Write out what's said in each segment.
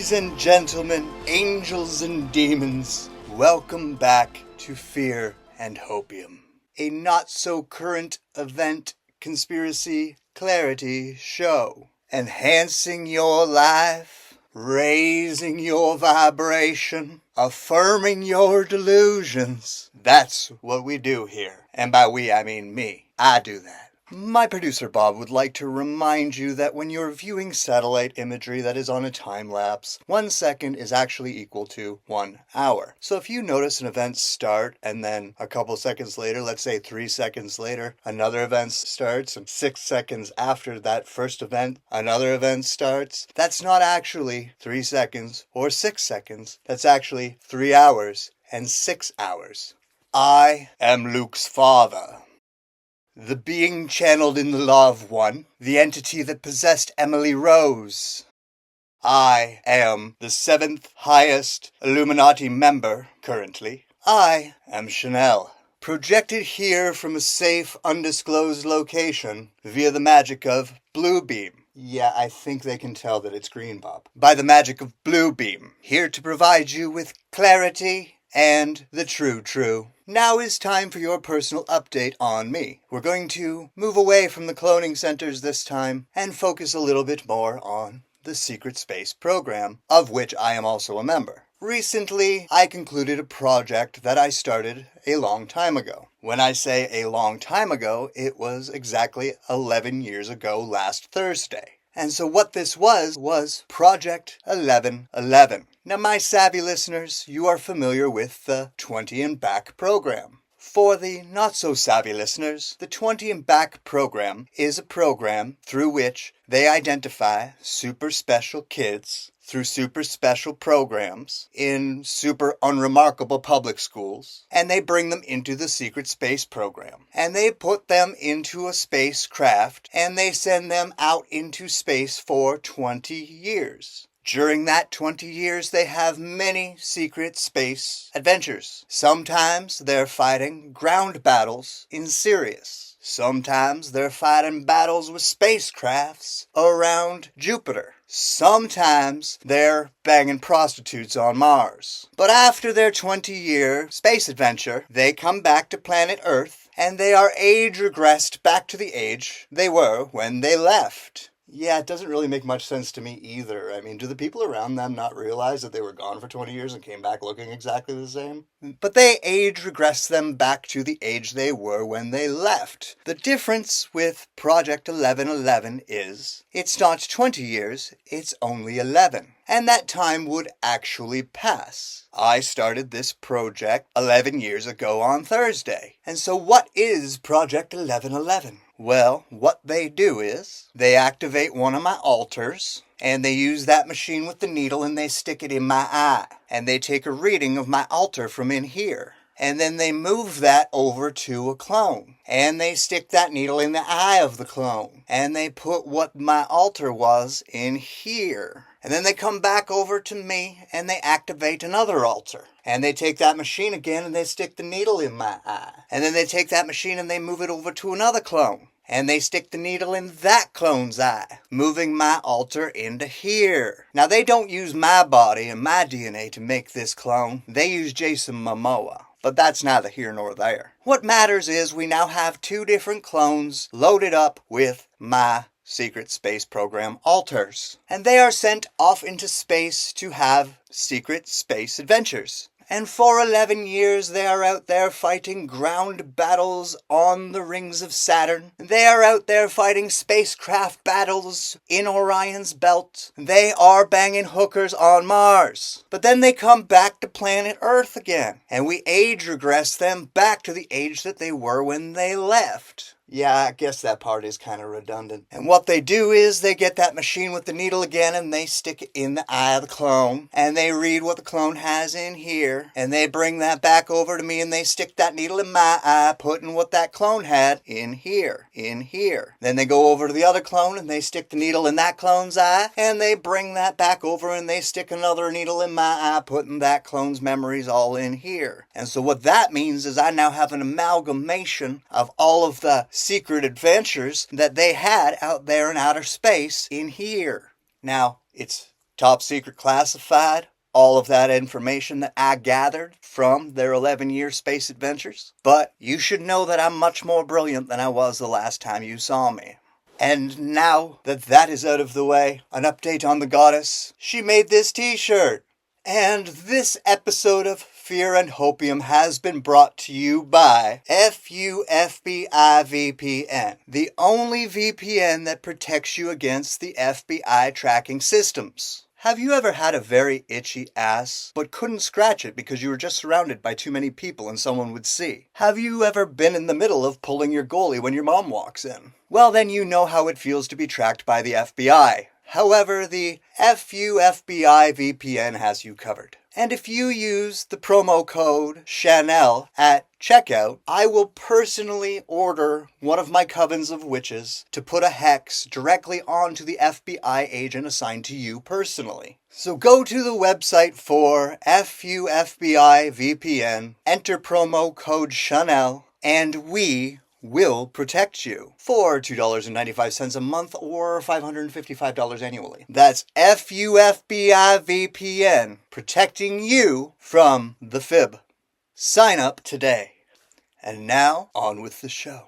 Ladies and gentlemen, angels and demons, welcome back to Fear and Hopium, a not-so-current event conspiracy clarity show, enhancing your life, raising your vibration, affirming your delusions. That's what we do here, and by we I mean me. I do that. My producer Bob would like to remind you that when you're viewing satellite imagery that is on a time lapse, 1 second is actually equal to 1 hour. So if you notice an event start and then a couple seconds later, let's say 3 seconds later, another event starts, and 6 seconds after that first event, another event starts, that's not actually 3 seconds or 6 seconds. That's actually 3 hours and 6 hours. I am Luke's father. The being channeled in the Law of One, the entity that possessed Emily Rose. I am the 7th highest Illuminati member, currently. I am Chanel, projected here from a safe, undisclosed location via the magic of Blue Beam. Yeah, I think they can tell that it's green, Bob. By the magic of Blue Beam, here to provide you with clarity and the true. Now is time for your personal update on me. We're going to move away from the cloning centers this time and focus a little bit more on the secret space program, of which I am also a member. Recently, I concluded a project that I started a long time ago. When I say a long time ago, it was exactly 11 years ago last Thursday. And so what this was Project 1111. Now, my savvy listeners, you are familiar with the 20 and Back program. For the not-so-savvy listeners, the 20 and Back program is a program through which they identify super special kids through super special programs in super unremarkable public schools, and they bring them into the secret space program. And they put them into a spacecraft, and they send them out into space for 20 years. During that 20 years, they have many secret space adventures. Sometimes they're fighting ground battles in Sirius. Sometimes they're fighting battles with spacecrafts around Jupiter. Sometimes they're banging prostitutes on Mars. But after their 20-year space adventure, they come back to planet Earth, and they are age regressed back to the age they were when they left. Yeah, it doesn't really make much sense to me either. I mean, do the people around them not realize that they were gone for 20 years and came back looking exactly the same? But they age regress them back to the age they were when they left. The difference with Project 1111 is it's not 20 years, it's only 11. And that time would actually pass. I started this project 11 years ago on Thursday. And so what is Project 1111? Well, what they do is they activate one of my altars, and they use that machine with the needle and they stick it in my eye. And they take a reading of my altar from in here. And then they move that over to a clone. And they stick that needle in the eye of the clone. And they put what my altar was in here. And then they come back over to me and they activate another altar. And they take that machine again and they stick the needle in my eye. And then they take that machine and they move it over to another clone. And they stick the needle in that clone's eye, moving my altar into here. Now, they don't use my body and my DNA to make this clone. They use Jason Momoa. But that's neither here nor there. What matters is we now have 2 different clones loaded up with my secret space program altars. And they are sent off into space to have secret space adventures. And for 11 years they are out there fighting ground battles on the rings of Saturn. They are out there fighting spacecraft battles in Orion's belt. They are banging hookers on Mars. But then they come back to planet Earth again. And we age regress them back to the age that they were when they left. Yeah, I guess that part is kind of redundant. And what they do is they get that machine with the needle again and they stick it in the eye of the clone. And they read what the clone has in here. And they bring that back over to me and they stick that needle in my eye, putting what that clone had in here. Then they go over to the other clone and they stick the needle in that clone's eye. And they bring that back over and they stick another needle in my eye, putting that clone's memories all in here. And so what that means is I now have an amalgamation of all of the secret adventures that they had out there in outer space in here. Now, it's top secret classified, all of that information that I gathered from their 11-year space adventures. But you should know that I'm much more brilliant than I was the last time you saw me. And now that that is out of the way, an update on the goddess. She made this t-shirt. And this episode of Fear and Hopium has been brought to you by FUFBI VPN, the only VPN that protects you against the FBI tracking systems. Have you ever had a very itchy ass, but couldn't scratch it because you were just surrounded by too many people and someone would see? Have you ever been in the middle of pulling your goalie when your mom walks in? Well, then you know how it feels to be tracked by the FBI. However, the FUFBI VPN has you covered. And if you use the promo code Chanel at checkout, I will personally order one of my covens of witches to put a hex directly onto the FBI agent assigned to you personally. So go to the website for FUFBI VPN, enter promo code Chanel, and we will protect you for $2.95 a month or $555 annually. That's FUFBI VPN, protecting you from the fib. Sign up today. And now, on with the show.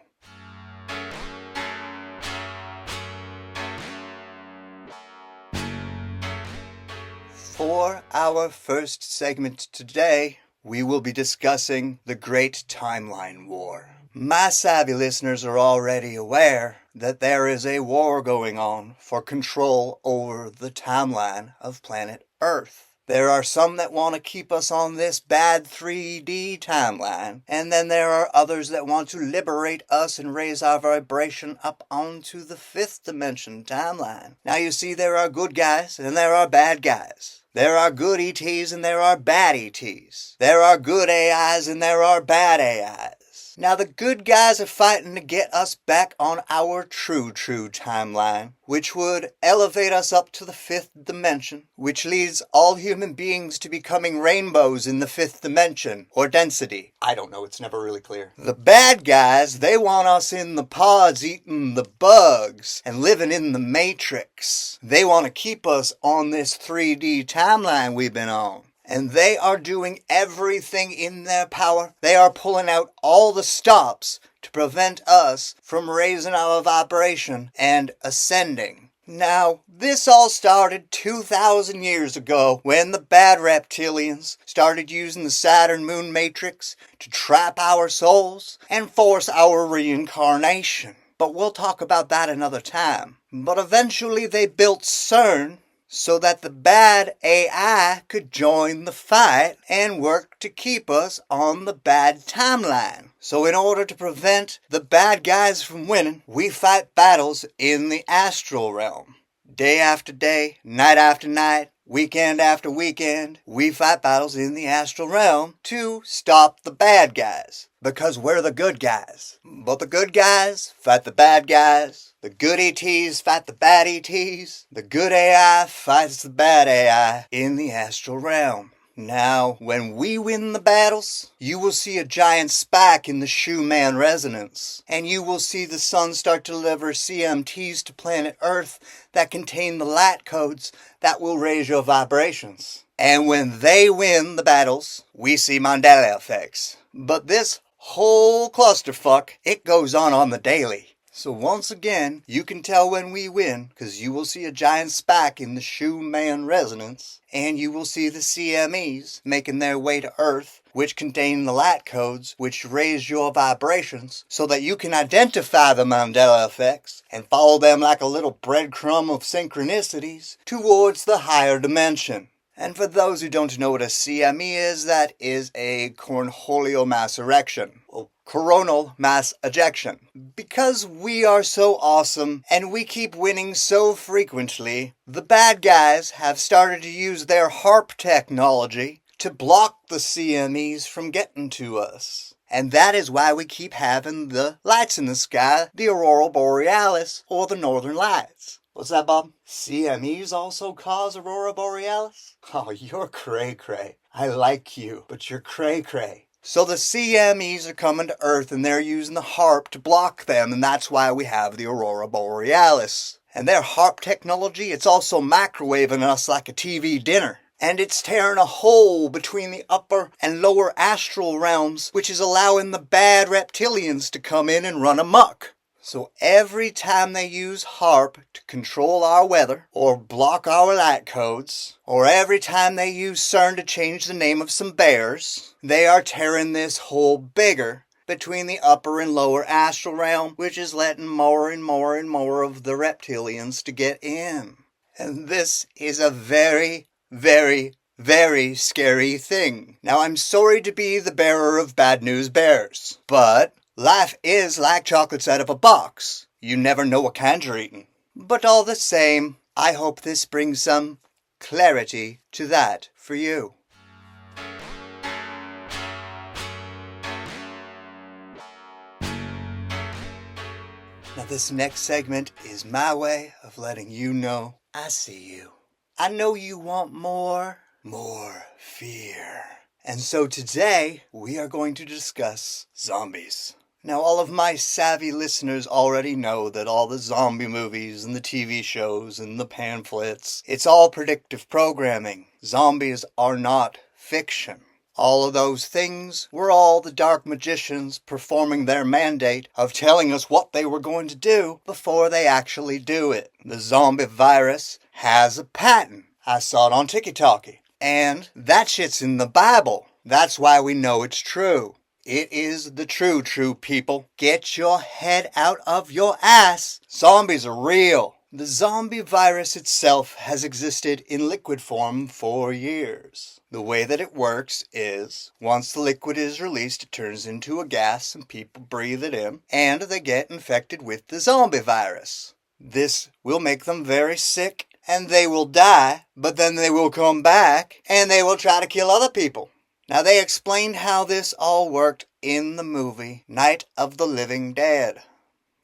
For our first segment today, we will be discussing the Great Timeline War. My savvy listeners are already aware that there is a war going on for control over the timeline of planet Earth. There are some that want to keep us on this bad 3D timeline, and then there are others that want to liberate us and raise our vibration up onto the 5th dimension timeline. Now you see, there are good guys and there are bad guys. There are good ETs and there are bad ETs. There are good AIs and there are bad AIs. Now the good guys are fighting to get us back on our true timeline, which would elevate us up to the 5th dimension, which leads all human beings to becoming rainbows in the 5th dimension, or density. I don't know, it's never really clear. The bad guys, they want us in the pods eating the bugs and living in the matrix. They want to keep us on this 3D timeline we've been on. And they are doing everything in their power. They are pulling out all the stops to prevent us from raising our vibration and ascending. Now, this all started 2,000 years ago when the bad reptilians started using the Saturn moon matrix to trap our souls and force our reincarnation. But we'll talk about that another time. But eventually they built CERN so that the bad AI could join the fight and work to keep us on the bad timeline. So in order to prevent the bad guys from winning, we fight battles in the astral realm. Day after day, night after night, weekend after weekend, we fight battles in the astral realm to stop the bad guys. Because we're the good guys. But the good guys fight the bad guys. The good ETs fight the bad ETs. The good AI fights the bad AI in the astral realm. Now, when we win the battles, you will see a giant spike in the Schumann resonance. And you will see the sun start to deliver CMTs to planet Earth that contain the light codes that will raise your vibrations. And when they win the battles, we see Mandela effects. But this whole clusterfuck, it goes on the daily. So once again, you can tell when we win, because you will see a giant spike in the Schumann resonance, and you will see the CMEs making their way to Earth, which contain the light codes, which raise your vibrations, so that you can identify the Mandela effects, and follow them like a little breadcrumb of synchronicities towards the higher dimension. And for those who don't know what a CME is, that is a cornholio mass erection, or coronal mass ejection. Because we are so awesome and we keep winning so frequently, the bad guys have started to use their HARP technology to block the CMEs from getting to us. And that is why we keep having the lights in the sky, the aurora borealis, or the northern lights. What's that, Bob? CMEs also cause aurora borealis? Oh, you're cray-cray. I like you, but you're cray-cray. So the CMEs are coming to Earth and they're using the HARP to block them, and that's why we have the aurora borealis. And their HARP technology, it's also microwaving us like a TV dinner. And it's tearing a hole between the upper and lower astral realms, which is allowing the bad reptilians to come in and run amok. So every time they use HARP to control our weather, or block our light codes, or every time they use CERN to change the name of some bears, they are tearing this hole bigger between the upper and lower astral realm, which is letting more and more and more of the reptilians to get in. And this is a very, very, very scary thing. Now, I'm sorry to be the bearer of bad news bears, but life is like chocolates out of a box. You never know what kind you're eating. But all the same, I hope this brings some clarity to that for you. Now this next segment is my way of letting you know I see you. I know you want more fear. And so today we are going to discuss zombies. Now all of my savvy listeners already know that all the zombie movies and the TV shows and the pamphlets, it's all predictive programming. Zombies are not fiction. All of those things were all the dark magicians performing their mandate of telling us what they were going to do before they actually do it. The zombie virus has a patent. I saw it on TikTok. And that shit's in the Bible. That's why we know it's true. It is the true people. Get your head out of your ass. Zombies are real. The zombie virus itself has existed in liquid form for years. The way that it works is, once the liquid is released, it turns into a gas and people breathe it in, and they get infected with the zombie virus. This will make them very sick, and they will die, but then they will come back, and they will try to kill other people. Now, they explained how this all worked in the movie Night of the Living Dead.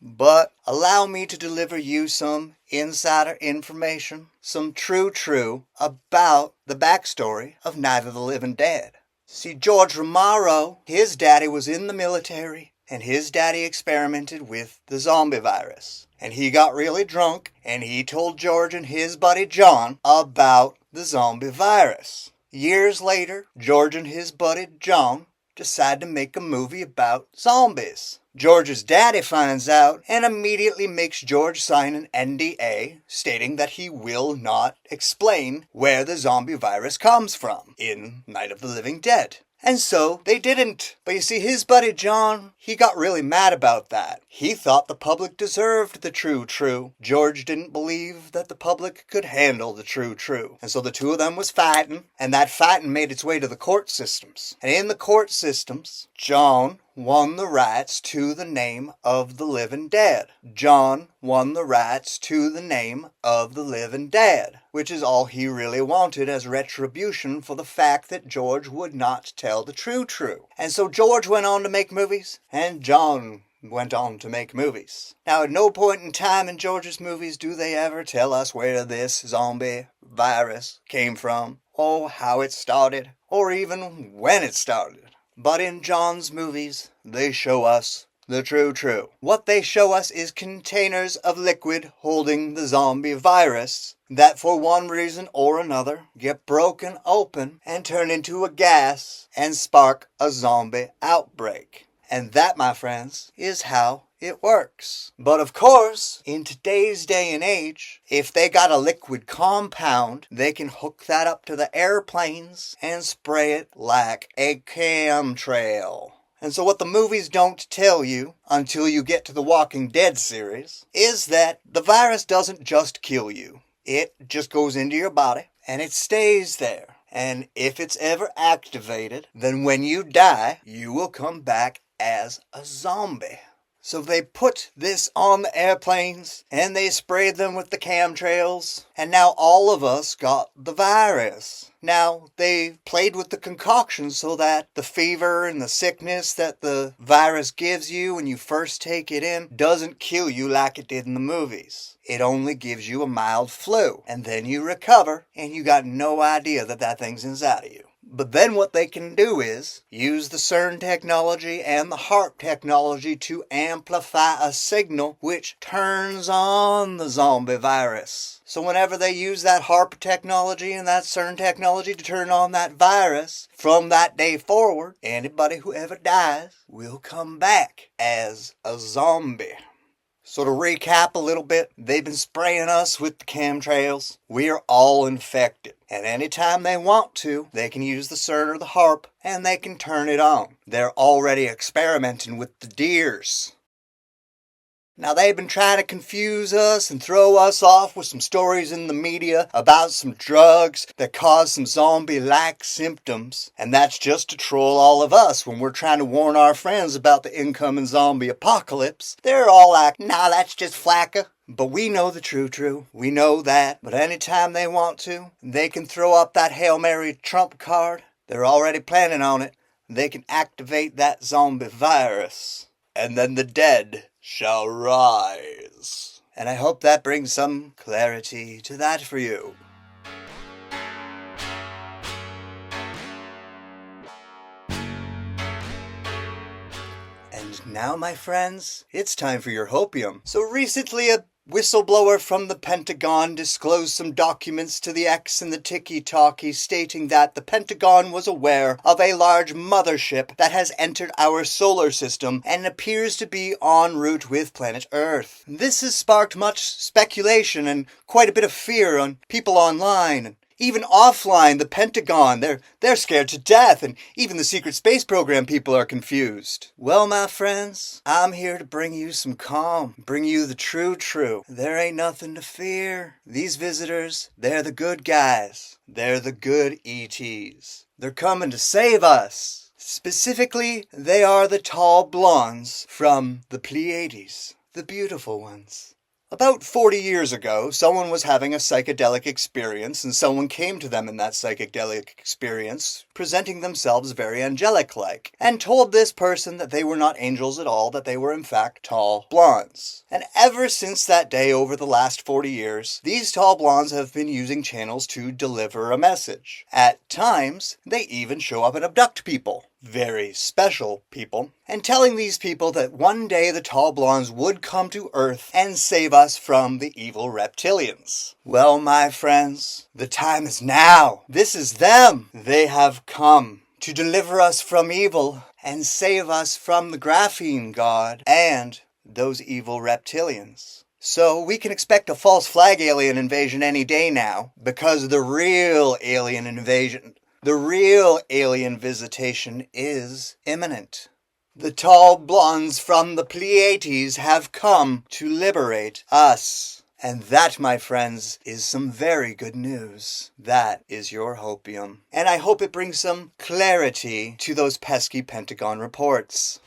But allow me to deliver you some insider information, some true about the backstory of Night of the Living Dead. See, George Romero, his daddy was in the military, and his daddy experimented with the zombie virus. And he got really drunk, and he told George and his buddy John about the zombie virus. Years later, George and his buddy John decide to make a movie about zombies. George's daddy finds out and immediately makes George sign an NDA stating that he will not explain where the zombie virus comes from in Night of the Living Dead. And so they didn't. But you see, his buddy John, he got really mad about that. He thought the public deserved the true. George didn't believe that the public could handle the true. And so the two of them was fighting, and that fighting made its way to the court systems. And in the court systems, John won the rights to the name of the living dead. John won the rights to the name of the living dead, which is all he really wanted as retribution for the fact that George would not tell the true. And so George went on to make movies, and John went on to make movies. Now, at no point in time in George's movies do they ever tell us where this zombie virus came from, or how it started, or even when it started. But in John's movies, they show us the true. What they show us is containers of liquid holding the zombie virus that for one reason or another get broken open and turn into a gas and spark a zombie outbreak. And that, my friends, is how it works. But of course, in today's day and age, if they got a liquid compound, they can hook that up to the airplanes and spray it like a chemtrail. And so what the movies don't tell you, until you get to the Walking Dead series, is that the virus doesn't just kill you. It just goes into your body, and it stays there. And if it's ever activated, then when you die, you will come back as a zombie. So they put this on the airplanes, and they sprayed them with the chemtrails, and now all of us got the virus. Now, they played with the concoction so that the fever and the sickness that the virus gives you when you first take it in doesn't kill you like it did in the movies. It only gives you a mild flu, and then you recover, and you got no idea that that thing's inside of you. But then what they can do is use the CERN technology and the HARP technology to amplify a signal which turns on the zombie virus. So whenever they use that HARP technology and that CERN technology to turn on that virus, from that day forward, anybody who ever dies will come back as a zombie. So to recap a little bit, they've been spraying us with the chemtrails. We are all infected. And anytime they want to, they can use the CERN or the HARP and they can turn it on. They're already experimenting with the deers. Now they've been trying to confuse us and throw us off with some stories in the media about some drugs that cause some zombie-like symptoms. And that's just to troll all of us when we're trying to warn our friends about the incoming zombie apocalypse. They're all like, nah, that's just flacca. But we know the true. We know that. But anytime they want to, they can throw up that Hail Mary trump card. They're already planning on it. They can activate that zombie virus. And then the dead shall rise. And I hope that brings some clarity to that for you. And now, my friends, it's time for your Hopium. So recently a whistleblower from the Pentagon disclosed some documents to the X and the Tiki-Talkie stating that the Pentagon was aware of a large mothership that has entered our solar system and appears to be en route with planet Earth. This has sparked much speculation and quite a bit of fear on people online and even offline. The Pentagon, they're scared to death, and even the secret space program people are confused. Well, my friends, I'm here to bring you some calm, bring you the true. There ain't nothing to fear. These visitors, they're the good guys. They're the good ETs. They're coming to save us. Specifically, they are the tall blondes from the Pleiades, the beautiful ones. About 40 years ago, someone was having a psychedelic experience, and someone came to them in that psychedelic experience, presenting themselves very angelic-like, and told this person that they were not angels at all, that they were in fact tall blondes. And ever since that day, over the last 40 years, these tall blondes have been using channels to deliver a message. At times, they even show up and abduct people. Very special people, and telling these people that one day the tall blondes would come to Earth and save us from the evil reptilians. Well, my friends, the time is now. This is them. They have come to deliver us from evil and save us from the graphene god and those evil reptilians. So we can expect a false flag alien invasion any day now, because the real alien invasion, the real alien visitation is imminent. The tall blondes from the Pleiades have come to liberate us. And that, my friends, is some very good news. That is your Hopium. And I hope it brings some clarity to those pesky Pentagon reports.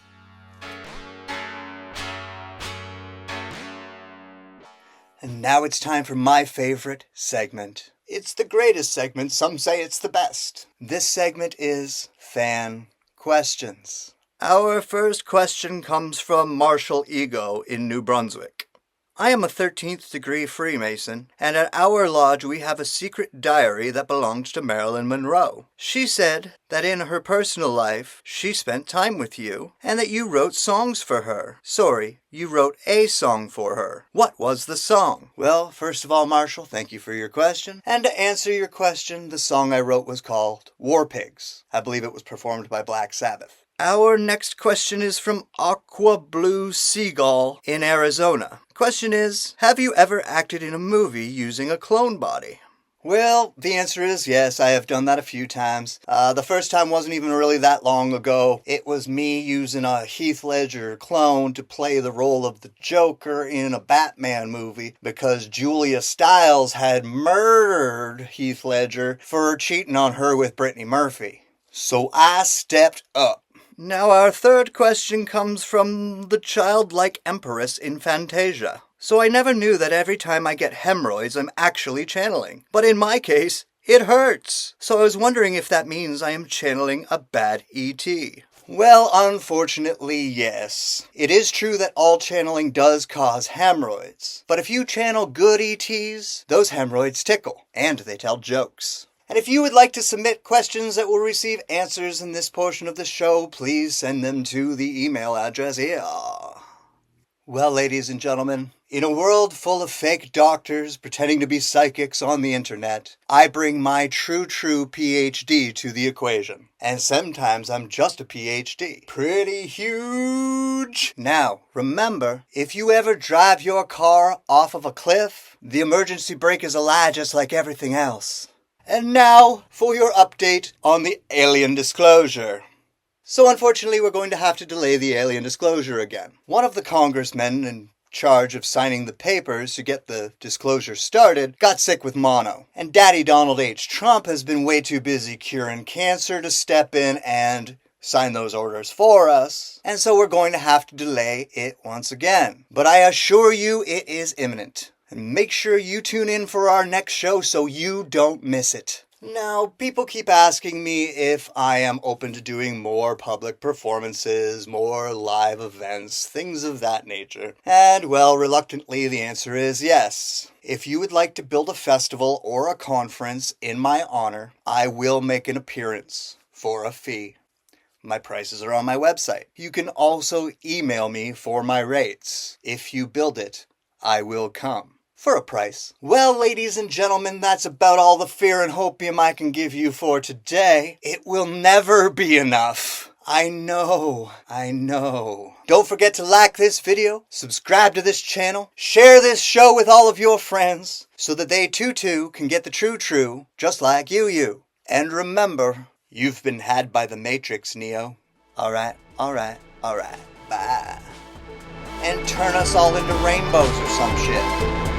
And now it's time for my favorite segment. It's the greatest segment. Some say it's the best. This segment is Fan Questions. Our first question comes from Marshall Ego in New Brunswick. I am a 13th degree Freemason, and at our lodge we have a secret diary that belongs to Marilyn Monroe. She said that in her personal life she spent time with you, and that you wrote songs for her. Sorry, you wrote a song for her. What was the song? Well, first of all, Marshall, thank you for your question. And to answer your question, the song I wrote was called War Pigs. I believe it was performed by Black Sabbath. Our next question is from Aqua Blue Seagull in Arizona. Question is, have you ever acted in a movie using a clone body? Well, the answer is yes, I have done that a few times. The first time wasn't even really that long ago. It was me using a Heath Ledger clone to play the role of the Joker in a Batman movie because Julia Stiles had murdered Heath Ledger for cheating on her with Brittany Murphy. So I stepped up. Now our third question comes from the childlike empress in Fantasia. So I never knew that every time I get hemorrhoids I'm actually channeling. But in my case, it hurts. So I was wondering if that means I am channeling a bad ET. Well, unfortunately, yes. It is true that all channeling does cause hemorrhoids. But if you channel good ETs, those hemorrhoids tickle. And they tell jokes. And if you would like to submit questions that will receive answers in this portion of the show, please send them to the email address here. Well, ladies and gentlemen, in a world full of fake doctors pretending to be psychics on the internet, I bring my true PhD to the equation. And sometimes I'm just a PhD. Pretty huge! Now, remember, if you ever drive your car off of a cliff, the emergency brake is a lie just like everything else. And now, for your update on the alien disclosure. So unfortunately, we're going to have to delay the alien disclosure again. One of the congressmen in charge of signing the papers to get the disclosure started got sick with mono. And Daddy Donald H. Trump has been way too busy curing cancer to step in and sign those orders for us. And so we're going to have to delay it once again. But I assure you it is imminent. And make sure you tune in for our next show so you don't miss it. Now, people keep asking me if I am open to doing more public performances, more live events, things of that nature. And, well, reluctantly, the answer is yes. If you would like to build a festival or a conference in my honor, I will make an appearance for a fee. My prices are on my website. You can also email me for my rates. If you build it, I will come. For a price. Well, ladies and gentlemen, that's about all the fear and hopium I can give you for today. It will never be enough. I know. Don't forget to like this video, subscribe to this channel, share this show with all of your friends, so that they too can get the true, just like you. And remember, you've been had by the Matrix, Neo. Alright. Bye. And turn us all into rainbows or some shit.